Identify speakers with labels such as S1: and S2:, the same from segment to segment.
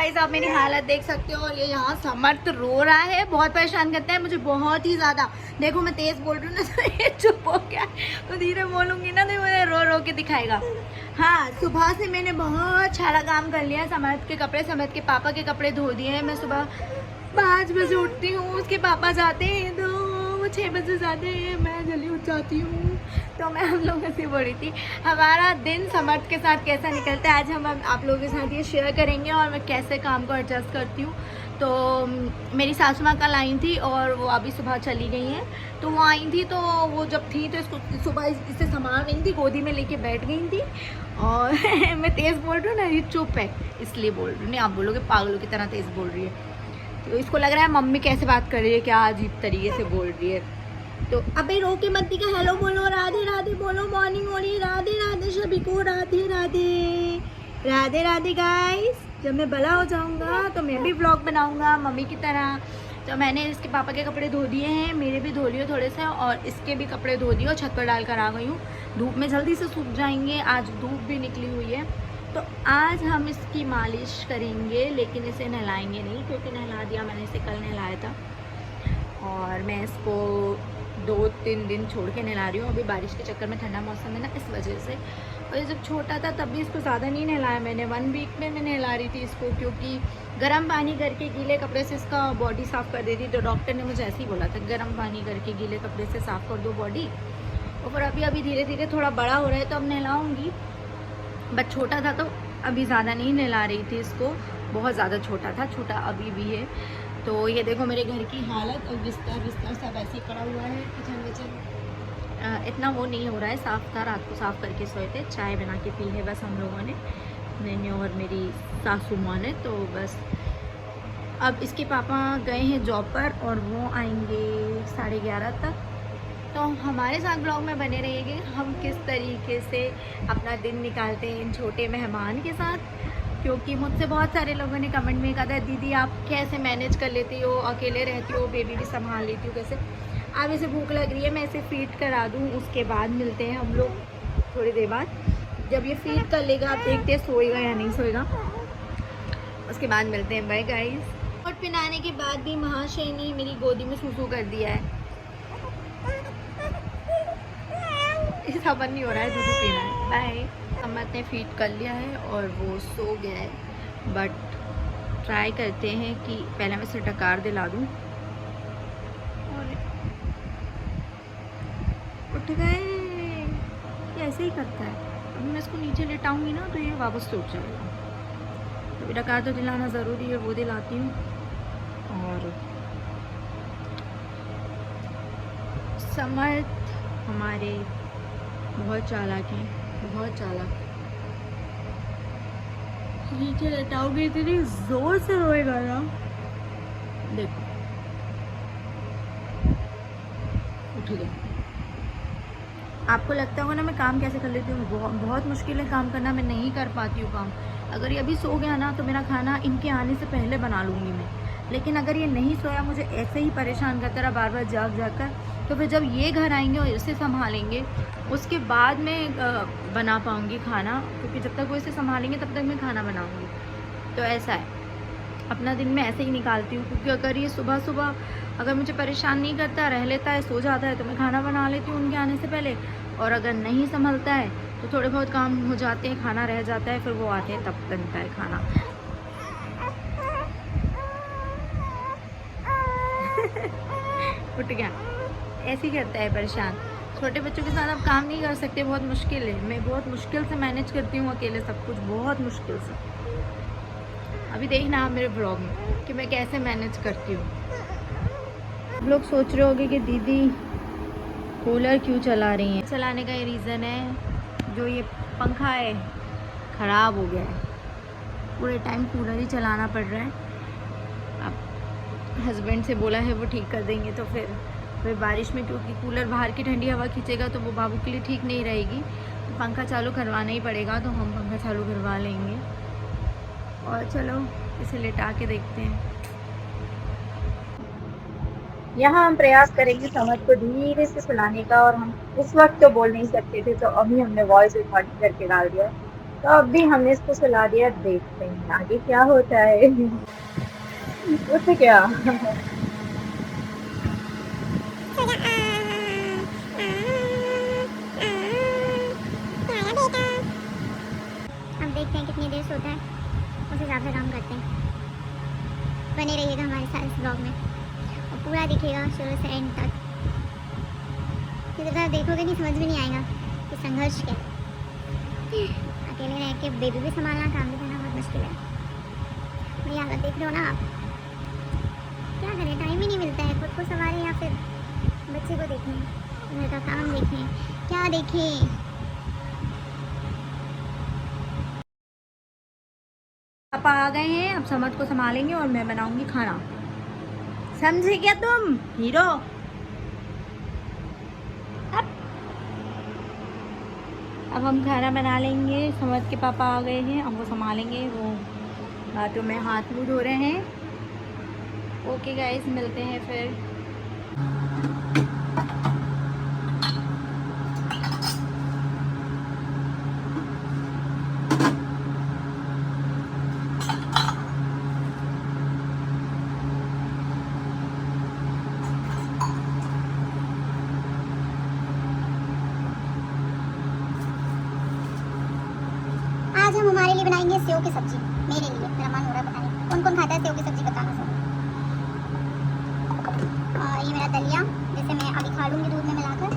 S1: Guys आप मेरी हालत देख सकते हो। और ये यहाँ समर्थ रो रहा है, बहुत परेशान करता है मुझे बहुत ही ज़्यादा। देखो मैं तेज़ बोल रही हूँ ना तो ये चुप हो गया, तो धीरे बोलूँगी ना तो मुझे रो रो के दिखाएगा। हाँ, सुबह से मैंने बहुत सारा काम कर लिया। समर्थ के कपड़े, समर्थ के पापा के कपड़े धो दिए हैं। मैं सुबह 5 बजे उठती हूँ, उसके पापा जाते हैं तो वो 6 बजे जाते हैं, मैं जल्दी उठ जाती हूँ। तो मैं हम लोगों से बोल रही थी हमारा दिन समर्थ के साथ कैसा निकलता है, आज हम आप लोगों के साथ ये शेयर करेंगे और मैं कैसे काम को एडजस्ट करती हूँ। तो मेरी सासू माँ कल आई थी और वो अभी सुबह चली गई हैं। तो वो आई थी, तो वो जब थी तो इसको सुबह इसे संभाल रही थी, गोदी में लेके बैठ गई थी। और मैं तेज़ बोल रही हूँ ना, ये चुप है इसलिए बोल रही हूँ, नहीं आप बोलोगे पागलों की तरह तेज़ बोल रही है। तो इसको लग रहा है मम्मी कैसे बात कर रही है, क्या अजीब तरीके से बोल रही है। तो अबे रो के मत का हेलो बोलो, राधे राधे बोलो, मॉर्निंग हो रही है, राधे राधे सभी को, राधे राधे राधे राधे गाइस। जब मैं बड़ा हो जाऊंगा तो मैं भी ब्लॉग बनाऊंगा मम्मी की तरह। तो मैंने इसके पापा के कपड़े धो दिए हैं, मेरे भी धो लिए थोड़े से, और इसके भी कपड़े धो दिए और छत पर डाल कर आ गई हूँ। धूप में जल्दी से सूख जाएंगे, आज धूप भी निकली हुई है। तो आज हम इसकी मालिश करेंगे, लेकिन इसे नहलाएंगे नहीं क्योंकि नहला दिया मैंने इसे, कल नहलाया था। और मैं इसको 2-3 दिन छोड़ के नहला रही हूँ, अभी बारिश के चक्कर में, ठंडा मौसम है ना इस वजह से। और ये जब छोटा था तब भी इसको ज़्यादा नहीं नहलाया मैंने, 1 वीक में मैं नहला रही थी इसको, क्योंकि गर्म पानी करके गीले कपड़े से इसका बॉडी साफ़ कर देती। तो डॉक्टर ने मुझे ऐसे ही बोला था, गर्म पानी करके गीले कपड़े से साफ़ कर दो बॉडी। और फिर अभी धीरे धीरे थोड़ा बड़ा हो रहा है तो अब नहलाऊँगी, बट छोटा था तो अभी ज़्यादा नहीं नहला रही थी इसको, बहुत ज़्यादा छोटा था, छोटा अभी भी है। तो ये देखो मेरे घर की हालत, और बिस्तर सब ऐसे ही पड़ा हुआ है, किचन विचन इतना वो नहीं हो रहा है साफ़ था, रात को साफ़ करके सोए थे, चाय बना के पी है बस हम लोगों ने, मैंने और मेरी सासू माँ ने। तो बस अब इसके पापा गए हैं जॉब पर और वो आएंगे 11:30 तक। तो हमारे साथ ब्लॉग में बने रहिएगा, हम किस तरीके से अपना दिन निकालते हैं इन छोटे मेहमान के साथ। क्योंकि मुझसे बहुत सारे लोगों ने कमेंट में कहा था, दीदी आप कैसे मैनेज कर लेती हो, अकेले रहती हो, बेबी भी संभाल लेती हो कैसे। अब इसे भूख लग रही है, मैं इसे फीड करा दूँ, उसके बाद मिलते हैं हम लोग थोड़ी देर बाद। जब ये फीड कर लेगा आप देखते हैं सोएगा या नहीं सोएगा, उसके बाद मिलते हैं। Bye guys. और पिलाने के बाद भी महाशय ने मेरी गोदी में सूसू कर दिया है, समझ नहीं हो रहा है दूध पीना है। बाय। अम्मत ने फीड कर लिया है और वो सो गया है, बट ट्राई करते हैं कि पहले मैं इसे डकार दिला दूँ। और उठ गए, ये ऐसे ही करता है। अब मैं इसको नीचे लेटाऊंगी ना तो ये वापस से उठ जाएगा, तो डकार तो दिलाना ज़रूरी है, वो दिलाती हूँ। और समर्थ हमारे बहुत चालाक हैं, बहुत चालाक। नीचे लेटाओगे इतनी जोर से रोएगा ना, देखो उठ गया। आपको लगता होगा ना मैं काम कैसे कर लेती हूँ, बहुत मुश्किल है काम करना, मैं नहीं कर पाती हूँ काम। अगर ये अभी सो गया ना तो मेरा खाना इनके आने से पहले बना लूँगी मैं, लेकिन अगर ये नहीं सोया, मुझे ऐसे ही परेशान करता रहा बार बार जाग कर, तो फिर जब ये घर आएंगे और इसे संभालेंगे उसके बाद मैं बना पाऊँगी खाना, क्योंकि जब तक वो इसे संभालेंगे तब तक मैं खाना बनाऊँगी। तो ऐसा है, अपना दिन मैं ऐसे ही निकालती हूँ। क्योंकि अगर ये सुबह सुबह अगर मुझे परेशान नहीं करता, रह लेता है, सो जाता है, तो मैं खाना बना लेती हूँ उनके आने से पहले। और अगर नहीं संभलता है तो थोड़े बहुत काम हो जाते हैं, खाना रह जाता है, फिर वो आते हैं तब बनता है खाना। उठ गया, ऐसे ही करता है परेशान। छोटे बच्चों के साथ आप काम नहीं कर सकते, बहुत मुश्किल है। मैं बहुत मुश्किल से मैनेज करती हूँ अकेले सब कुछ, बहुत मुश्किल से। अभी देखना आप मेरे ब्लॉग में कि मैं कैसे मैनेज करती हूँ। आप लोग सोच रहे होंगे कि दीदी कूलर क्यों चला रही हैं। चलाने का ये रीज़न है, जो ये पंखा है ख़राब हो गया है, पूरे टाइम कूलर ही चलाना पड़ रहा है। अब हस्बैंड से बोला है वो ठीक कर देंगे, तो फिर बारिश में क्योंकि कूलर बाहर की ठंडी हवा खींचेगा तो वो बाबू के लिए ठीक नहीं रहेगी, तो पंखा चालू करवाना ही पड़ेगा। तो हम पंखा चालू करवा लेंगे। और चलो इसे लेटा के देखते हैं। यहाँ हम प्रयास करेंगे समर्थ को धीरे से सुलाने का, और हम उस वक्त तो बोल नहीं सकते थे, तो अभी हमने वॉइस रिकॉर्डिंग करके डाल दिया। तो अभी हमने इसको सुला दिया, देखते हैं आगे क्या होता है। उठ क्या।
S2: अब देखते हैं कितनी देर सोता है, उस हिसाब से काम करते हैं। बने रहिएगा हमारे साथ इस ब्लॉग में और पूरा दिखेगा शुरू से एंड तक। इधर देखोगे नहीं समझ में नहीं आएगा कि संघर्ष क्या है। अकेले रह के बेबी भी संभालना, काम भी करना बहुत मुश्किल है। मेरी हालत देख रहे हो ना आप। क्या करें, टाइम ही नहीं मिलता है खुद को संभालें या फिर बच्चे को देखें, घर का काम देखें, क्या देखें।
S1: पापा आ गए हैं, अब समझ को संभालेंगे और मैं बनाऊंगी खाना। समझे क्या तुम हीरो। अब हम खाना बना लेंगे। समझ के पापा आ गए हैं, अब वो संभालेंगे। वो हाथों में हाथ मुँह धो रहे हैं। ओके गाइस, मिलते हैं फिर।
S2: आज हम हमारे लिए बनाएंगे सेव की सब्जी। मेरे लिए, मेरा मन हो रहा है बताने कौन कौन खाता है सेव की सब्जी, बताना सब। और ये मेरा दलिया, जैसे मैं अभी खा लूँगी दूध में मिलाकर।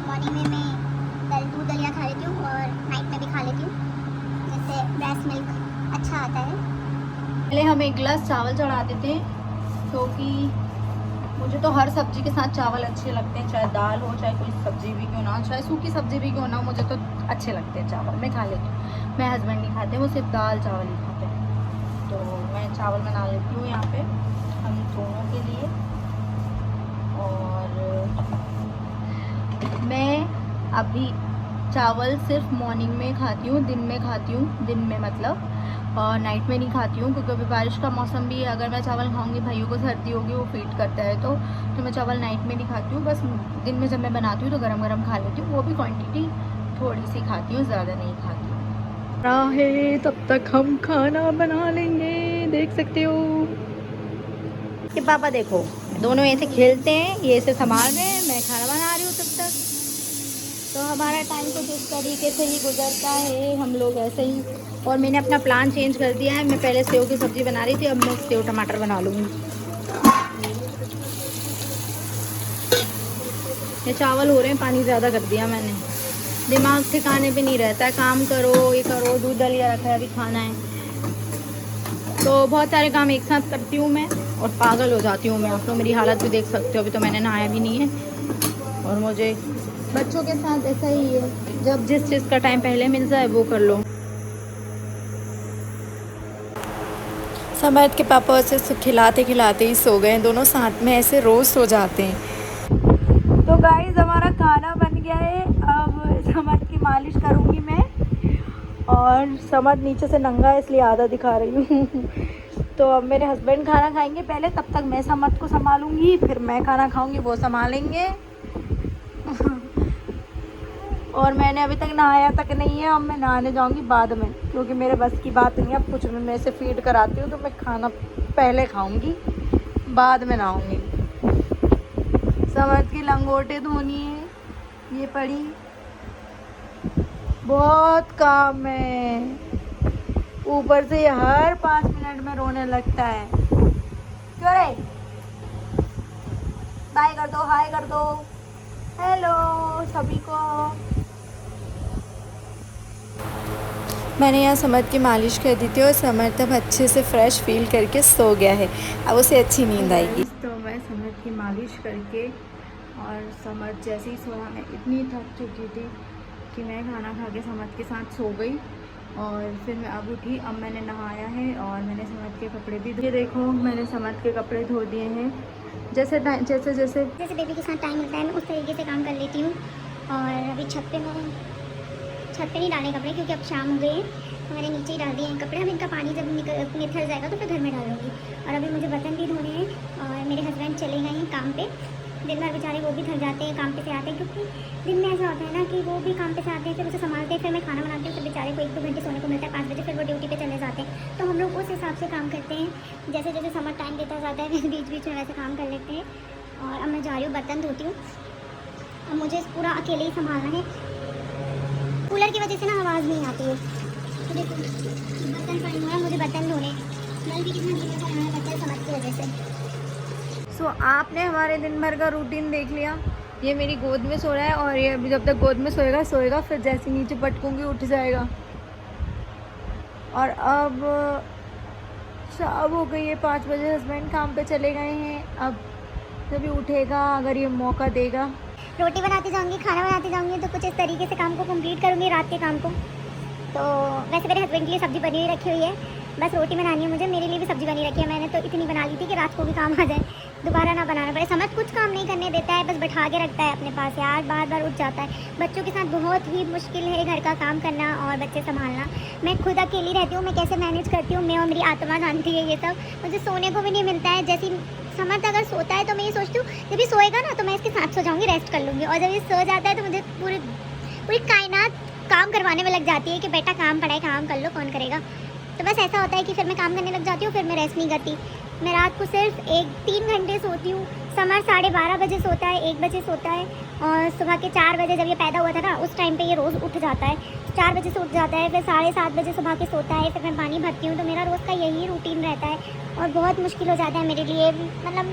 S2: मॉर्निंग में मैं दूध दलिया खा लेती हूँ और नाइट में भी खा लेती हूँ, जिससे ब्रेस्ट मिल्क अच्छा आता है।
S1: पहले हम एक गिलास चावल चढ़ा देते हैं, क्योंकि मुझे तो हर सब्जी के साथ चावल अच्छे लगते हैं। चाहे दाल हो, चाहे कोई सब्जी भी क्यों ना हो, चाहे सूखी सब्जी भी क्यों ना हो, मुझे तो अच्छे लगते हैं चावल। मैं खा लेती हूँ। मैं हस्बैंड नहीं खाते, वो सिर्फ दाल चावल ही खाते हैं। तो मैं चावल बना लेती हूँ यहाँ पे हम दोनों के लिए। और मैं अभी चावल सिर्फ मॉर्निंग में खाती हूँ, दिन में खाती हूँ। दिन में मतलब और नाइट में नहीं खाती हूँ, क्योंकि अभी बारिश का मौसम भी है। अगर मैं चावल खाऊंगी, भाइयों को सर्दी होगी, वो फीड करता है, तो मैं चावल नाइट में नहीं खाती हूँ। बस दिन में जब मैं बनाती हूँ तो गरम गरम खा लेती हूँ। वो भी क्वांटिटी थोड़ी सी खाती हूँ, ज़्यादा नहीं खाती हूँ। है तब तक हम खाना बना लेंगे। देख सकते हो कि पापा देखो, दोनों ऐसे खेलते हैं, ये ऐसे संभाल रहे हैं, मैं खाना बना रही हूँ तब तक। तो हमारा टाइम कुछ इस तरीके से ही गुजरता है, हम लोग ऐसे ही। और मैंने अपना प्लान चेंज कर दिया है। मैं पहले सेव की सब्ज़ी बना रही थी, अब मैं सेव टमाटर बना लूँगी। ये चावल हो रहे हैं, पानी ज़्यादा कर दिया मैंने। दिमाग ठिकाने पे नहीं रहता है, काम करो, ये करो, दूध दलिया रखा है, अभी खाना है। तो बहुत सारे काम एक साथ करती हूँ मैं और पागल हो जाती हूँ मैं। आप लोग मेरी हालत भी देख सकते हो, अभी तो मैंने नहाया भी नहीं है। और मुझे बच्चों के साथ ऐसा ही है, जब जिस चीज़ का टाइम पहले मिल जाए वो कर लो। समर्थ के पापा ऐसे खिलाते खिलाते ही सो गए, दोनों साथ में ऐसे रोज़ सो जाते हैं। तो गाइस, हमारा खाना बन गया है। अब समर्थ की मालिश करूँगी मैं। और समर्थ नीचे से नंगा है, इसलिए आधा दिखा रही हूँ। तो अब मेरे हस्बैंड खाना खाएंगे पहले, तब तक मैं समर्थ को संभालूंगी, फिर मैं खाना खाऊंगी, वो संभालेंगे। और मैंने अभी तक नहाया तक नहीं है, अब मैं नहाने जाऊंगी बाद में, क्योंकि मेरे बस की बात नहीं है। अब कुछ मैं से फीड कराती हूँ, तो मैं खाना पहले खाऊंगी, बाद में नहाऊंगी। समर्थ की लंगोटे धोनी है, ये पड़ी, बहुत काम है। ऊपर से हर 5 मिनट में रोने लगता है। क्यों रे? बाय कर दो, हाय कर दो, हेलो सभी को। मैंने यहाँ समर्थ की मालिश कर दी थी और समर्थ अब अच्छे से फ्रेश फील करके सो गया है। अब उसे अच्छी नींद आएगी। तो मैं समर्थ की मालिश करके और समर्थ जैसे ही सोया, मैं इतनी थक चुकी थी कि मैं खाना खा के समर्थ के साथ सो गई। और फिर मैं अब उठी, अब मैंने नहाया है और मैंने समर्थ के कपड़े भी धोए। देखो, मैंने समर्थ के कपड़े धो दिए हैं। जैसे बेबी के साथ टाइम मिलता है, मैं उस तरीके से काम कर लेती हूँ। और अभी छत पे नहीं डाले कपड़े, क्योंकि अब शाम हो गई है, तो मैंने नीचे ही डाल दिए हैं कपड़े। अब इनका पानी जब निकल जाएगा तो फिर घर में डालूंगी। और अभी मुझे बर्तन भी धोने हैं और मेरे हस्बैंड चले गए हैं काम पे,
S2: दिन भर बेचारे वो भी थक जाते हैं, काम पे से आते हैं, क्योंकि दिन में ऐसा होता है ना कि वो भी काम पे से आते हैं, फिर उसे संभालते हैं, फिर मैं खाना बनाती हूँ, फिर बेचारे को 1-2 घंटे सोने को मिलता है, 5 बजे फिर वो ड्यूटी पे चले जाते हैं। तो हम लोग उस हिसाब से काम करते हैं, जैसे जैसे समर टाइम देता जाता है बीच बीच में वैसे काम कर लेते हैं। और अब मैं जा रही हूँ बर्तन धोती हूँ, अब मुझे पूरा अकेले ही संभालना है। कूलर की वजह से ना आवाज़ नहीं आती है। तो देखो बर्तन पड़े हुए हैं, मुझे बर्तन धोने, नल भी कितना धीरे चल रहा है बर्तन समझ की वजह से।
S1: सो आपने हमारे दिन भर का रूटीन देख लिया। ये मेरी गोद में सो रहा है और ये अभी जब तक गोद में सोएगा फिर जैसे नीचे पटकूंगी उठ जाएगा। और अब शाम हो गई है, 5 बजे हस्बैंड काम पे चले गए हैं। अब जब ये उठेगा, अगर ये मौका देगा,
S2: रोटी बनाती जाऊंगी, खाना बनाती जाऊंगी, तो कुछ इस तरीके से काम को कंप्लीट करूंगी रात के काम को। तो वैसे मेरे हस्बैंड के लिए सब्ज़ी बनी हुई रखी हुई है, बस रोटी बनानी है मुझे। मेरे लिए भी सब्ज़ी बनी रखी है, मैंने तो इतनी बना ली थी कि रात को भी काम आ जाए, दोबारा ना बनाना पड़े। समझ कुछ काम नहीं करने देता है, बस बैठा के रखता है अपने पास यार, बार बार उठ जाता है। बच्चों के साथ बहुत ही मुश्किल है घर का काम करना और बच्चे संभालना। मैं खुद अकेली रहती हूँ, मैं कैसे मैनेज करती हूँ मैं और मेरी आत्मा जानती है ये सब। मुझे सोने को भी नहीं मिलता है। जैसी समर्थ अगर सोता है तो मैं ये सोचती हूँ जब ये सोएगा ना तो मैं इसके साथ सो जाऊँगी, रेस्ट कर लूँगी। और जब ये सो जाता है तो मुझे पूरी कायनात काम करवाने में लग जाती है कि बेटा काम पड़ा है, काम कर लो, कौन करेगा। तो बस ऐसा होता है कि फिर मैं काम करने लग जाती हूँ, फिर मैं रेस्ट नहीं करती। मैं रात को सिर्फ 3 घंटे सोती हूँ। समर 12:30 बजे सोता है, 1 बजे सोता है, और सुबह के 4 बजे जब ये पैदा हुआ था ना उस टाइम पे ये रोज़ उठ जाता है, 4 बजे से उठ जाता है, फिर 7:30 बजे सुबह के सोता है, फिर मैं पानी भरती हूँ। तो मेरा रोज़ का यही रूटीन रहता है और बहुत मुश्किल हो जाता है मेरे लिए। मतलब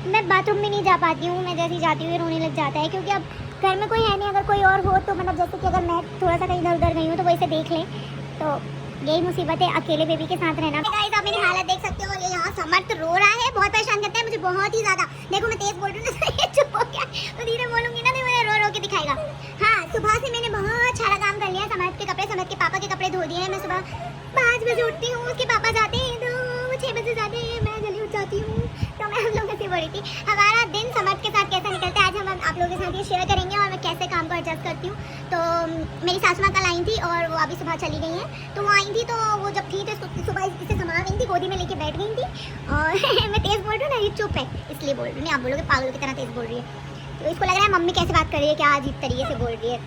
S2: मैं बाथरूम में नहीं जा पाती हूँ, मैं जैसे ही जाती हूँ रोने लग जाता है, क्योंकि अब घर में कोई है नहीं। अगर कोई और हो तो मतलब जैसे कि अगर मैं थोड़ा सा कहीं इधर उधर गई हूँ तो वो इसे देख लें, तो यही मुसीबत है अकेले बेबी के साथ रहना। गाइस आप मेरी हालत देख सकते हो, और ये यहाँ समर्थ रो रहा है, बहुत परेशान करता है मुझे बहुत ही ज़्यादा। देखो मैं तेज बोल रही हूँ ना, ये चुप हो गया, तो धीरे बोलूँगी ना तो मुझे रो रो के दिखाएगा। हाँ, सुबह से मैंने बहुत सारा काम कर लिया। समर्थ के कपड़े, समर्थ के पापा के कपड़े धो दिए हैं। मैं सुबह 5 बजे उठती हूँ, उसके पापा जाते हैं तो 6 बजे जाते हैं, मैं जल्दी उठ जाती हूँ। तो मैं हम लोगों से बोल रही थी हमारा दिन समर्थ के साथ कैसा निकलता है, आज हम आप लोगों के साथ ये शेयर करेंगे और मैं कैसे काम को एडजस्ट करती हूँ। तो मेरी सासू माँ कल आई थी और वो अभी सुबह चली गई हैं। तो वो आई थी तो वो जब थी तो सुबह इसे संभाल रही थी, गोदी में लेके बैठ गई थी। और मैं तेज़ बोल रही हूँ ना, ये चुप है इसलिए बोल रही हूँ, आप बोलोगे पागल की तरह तेज़ बोल रही है। तो इसको लग रहा है मम्मी कैसे बात कर रही है, क्या अजीब तरीके से बोल रही है।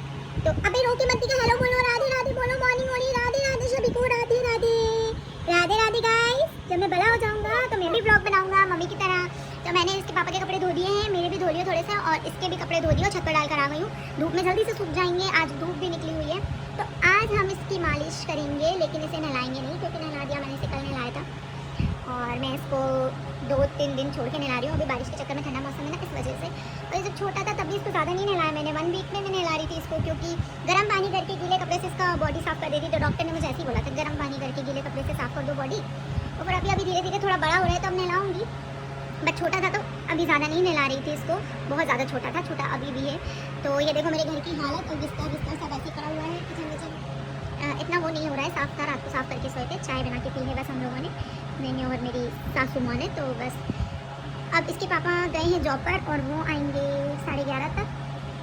S2: तो अभी रोटी मत्ती का हेलो बोलो, राधे राधे बोलो, मॉर्निंग मॉर्निंग, राधे राधे सभी को, राधे राधे राधे राधे गाइस। जब मैं बड़ा हो जाऊंगा तो मैं भी ब्लॉग बनाऊंगा मम्मी की तरह। तो मैंने इसके पापा के कपड़े धो दिए हैं, मेरे भी धो लिए थोड़े से, और इसके भी कपड़े धो दिए और छत पर डाल कर आ गई हूँ। धूप में जल्दी से सूख जाएंगे, आज धूप भी निकली हुई है। तो आज हम इसकी मालिश करेंगे, लेकिन इसे नहलाएंगे नहीं, क्योंकि नहला दिया मैंने इसे कल नहलाया था और मैं इसको 2-3 दिन छोड़ के नहला रही हूँ। अभी बारिश के चक्कर में ठंडा मौसम है ना, इस वजह से। और जब छोटा था तभी इसको ज़्यादा नहीं नहलाया मैंने, 1 वीक में मैं नहला रही थी इसको, क्योंकि गर्म पानी करके गीले कपड़े से इसका बॉडी साफ़ कर देती। तो डॉक्टर ने मुझे ऐसे ही बोला था, गर्म पानी करके गीले कपड़े से साफ़ कर दो बॉडी। और फिर अभी धीरे धीरे थोड़ा बड़ा हो रहा है तो अब नहलाऊँगी। बट छोटा था तो अभी ज़्यादा नहीं नहला रही थी इसको, बहुत ज़्यादा छोटा था, छोटा अभी भी है। तो ये देखो मेरे घर की हालत, और बिस्तर सब ऐसे पड़ा हुआ है। किचन विचन इतना वो नहीं हो रहा है साफ था, रात को साफ़ करके सोए थे, चाय बना के पी है बस हम लोगों ने, मैंने और मेरी सासू माँ ने। तो बस अब इसके पापा गए हैं जॉब पर और वो आएंगे 11:30 तक।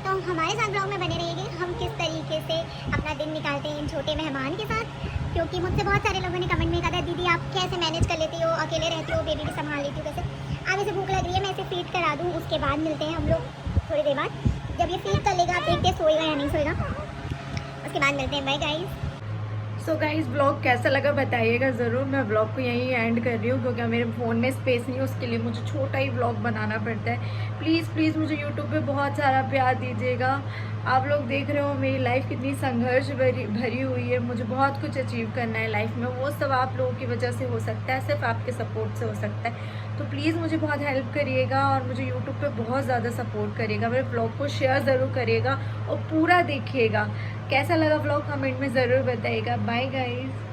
S2: तो हमारे साथ ब्लॉग में बने रहिएगा, हम किस तरीके से अपना दिन निकालते हैं इन छोटे मेहमान के साथ। क्योंकि मुझसे बहुत सारे लोगों ने कमेंट में कहा था दीदी आप कैसे मैनेज कर लेती हो, अकेले रहती हो, बेबी भी संभाल लेती हो कैसे। अब इसे भूख लग रही है, मैं इसे फीड करा दूँ, उसके बाद मिलते हैं हम लोग थोड़ी देर बाद। जब ये फीड कर लेगा आप देखते सोएगा या नहीं सोएगा, उसके बाद मिलते हैं। Bye guys.
S1: So guys blog कैसा लगा बताइएगा ज़रूर। मैं ब्लॉग को यहीं एंड कर रही हूँ क्योंकि मेरे फ़ोन में स्पेस नहीं है, उसके लिए मुझे छोटा ही ब्लॉग बनाना पड़ता है। प्लीज़ मुझे यूट्यूब पे बहुत सारा प्यार दीजिएगा। आप लोग देख रहे हो मेरी लाइफ कितनी संघर्ष भरी हुई है, मुझे बहुत कुछ अचीव करना है लाइफ में। वो सब आप लोगों की वजह से हो सकता है, सिर्फ आपके सपोर्ट से हो सकता है। तो प्लीज़ मुझे बहुत हेल्प करिएगा और मुझे यूट्यूब पे बहुत ज़्यादा सपोर्ट करिएगा। मेरे ब्लॉग को शेयर ज़रूर करिएगा और पूरा देखिएगा। कैसा लगा ब्लॉग कमेंट में ज़रूर बताइएगा। Bye guys.